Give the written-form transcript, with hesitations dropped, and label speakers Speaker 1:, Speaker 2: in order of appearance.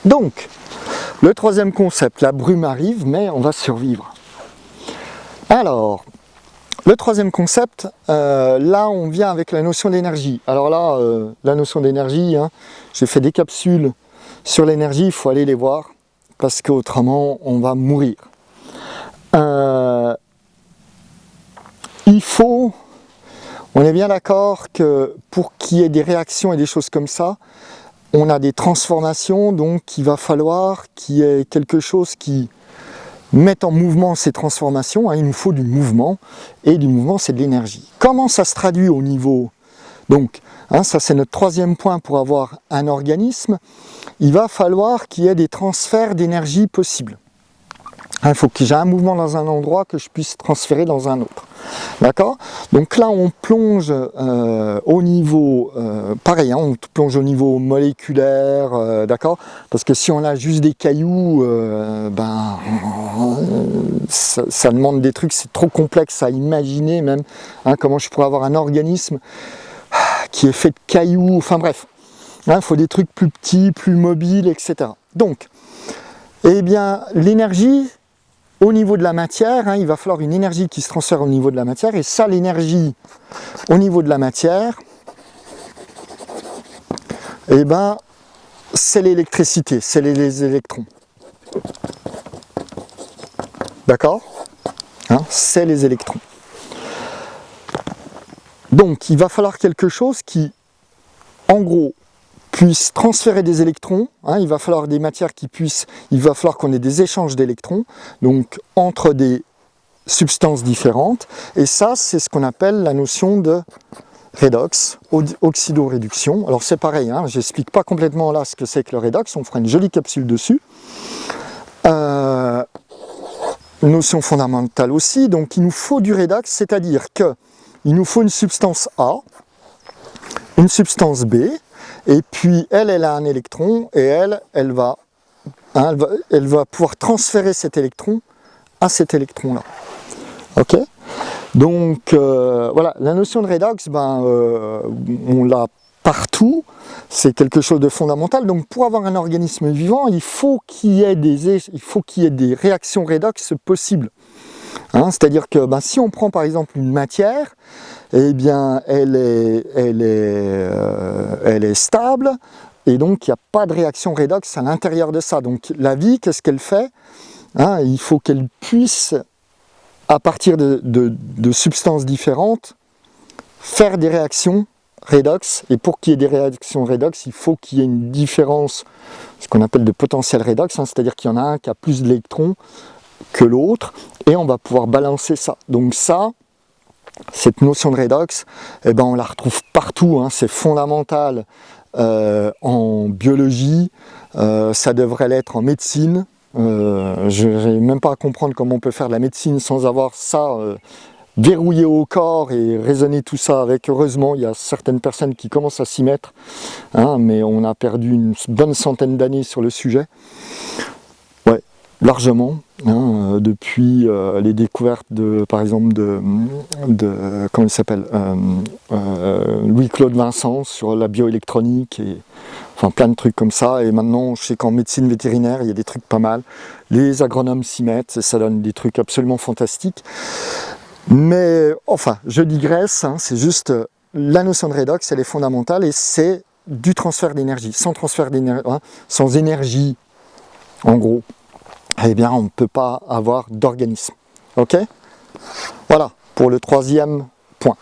Speaker 1: Donc, le troisième concept, la brume arrive, mais on va survivre. Alors, le troisième concept, là on vient avec la notion d'énergie. Alors là, la notion d'énergie, hein, j'ai fait des capsules sur l'énergie, il faut aller les voir, parce qu'autrement on va mourir. On est bien d'accord que pour qu'il y ait des réactions et des choses comme ça, on a des transformations, donc il va falloir qu'il y ait quelque chose qui mette en mouvement ces transformations, hein, il nous faut du mouvement, et du mouvement c'est de l'énergie. Comment ça se traduit au niveau, donc, hein, ça c'est notre troisième point pour avoir un organisme, il va falloir qu'il y ait des transferts d'énergie possibles. Il faut que j'ai un mouvement dans un endroit que je puisse transférer dans un autre. D'accord? Donc là, on plonge au niveau, pareil, hein, on plonge au niveau moléculaire, d'accord? Parce que si on a juste des cailloux, ça demande des trucs, c'est trop complexe à imaginer même, hein, comment je pourrais avoir un organisme qui est fait de cailloux, enfin bref. Il faut des trucs plus petits, plus mobiles, etc. Donc, eh bien, l'énergie, au niveau de la matière, hein, il va falloir une énergie qui se transfère au niveau de la matière, et ça, l'énergie au niveau de la matière, eh ben, c'est l'électricité, c'est les électrons. D'accord, hein, c'est les électrons. Donc, il va falloir quelque chose qui, en gros, puisse transférer des électrons, hein, il va falloir des matières qui puissent, il va falloir qu'on ait des échanges d'électrons, donc entre des substances différentes, et ça c'est ce qu'on appelle la notion de redox, oxydoréduction. Alors c'est pareil, hein, j'explique pas complètement là ce que c'est que le redox, on fera une jolie capsule dessus. Notion fondamentale aussi, donc il nous faut du redox, c'est-à-dire que il nous faut une substance A, une substance B, et puis elle a un électron, et elle va pouvoir transférer cet électron à cet électron-là. Ok? Donc voilà, la notion de redox, on l'a partout, c'est quelque chose de fondamental. Donc pour avoir un organisme vivant, il faut qu'il y ait des réactions redox possibles. Hein, c'est-à-dire que si on prend par exemple une matière, eh bien elle est stable, et donc il n'y a pas de réaction redox à l'intérieur de ça. Donc la vie, qu'est-ce qu'elle fait, hein, il faut qu'elle puisse, à partir de substances différentes, faire des réactions redox, et pour qu'il y ait des réactions redox, il faut qu'il y ait une différence, ce qu'on appelle de potentiel redox, hein, c'est-à-dire qu'il y en a un qui a plus d'électrons que l'autre, et on va pouvoir balancer ça. Donc ça, cette notion de redox, eh ben on la retrouve partout, hein, c'est fondamental en biologie, ça devrait l'être en médecine. Je n'arrive même pas à comprendre comment on peut faire de la médecine sans avoir ça verrouillé au corps et raisonner tout ça avec. Heureusement, il y a certaines personnes qui commencent à s'y mettre, hein, mais on a perdu une bonne centaine d'années sur le sujet. Ouais, largement, hein, depuis les découvertes par exemple de comment il s'appelle, Louis-Claude Vincent sur la bioélectronique, et enfin plein de trucs comme ça. Et maintenant, je sais qu'en médecine vétérinaire, il y a des trucs pas mal. Les agronomes s'y mettent, et ça donne des trucs absolument fantastiques. Mais enfin, je digresse, hein, c'est juste la notion de redox, elle est fondamentale, et c'est du transfert d'énergie. Sans transfert d'énergie, hein, sans énergie, en gros, eh bien, on ne peut pas avoir d'organisme. Ok? Voilà, pour le troisième point.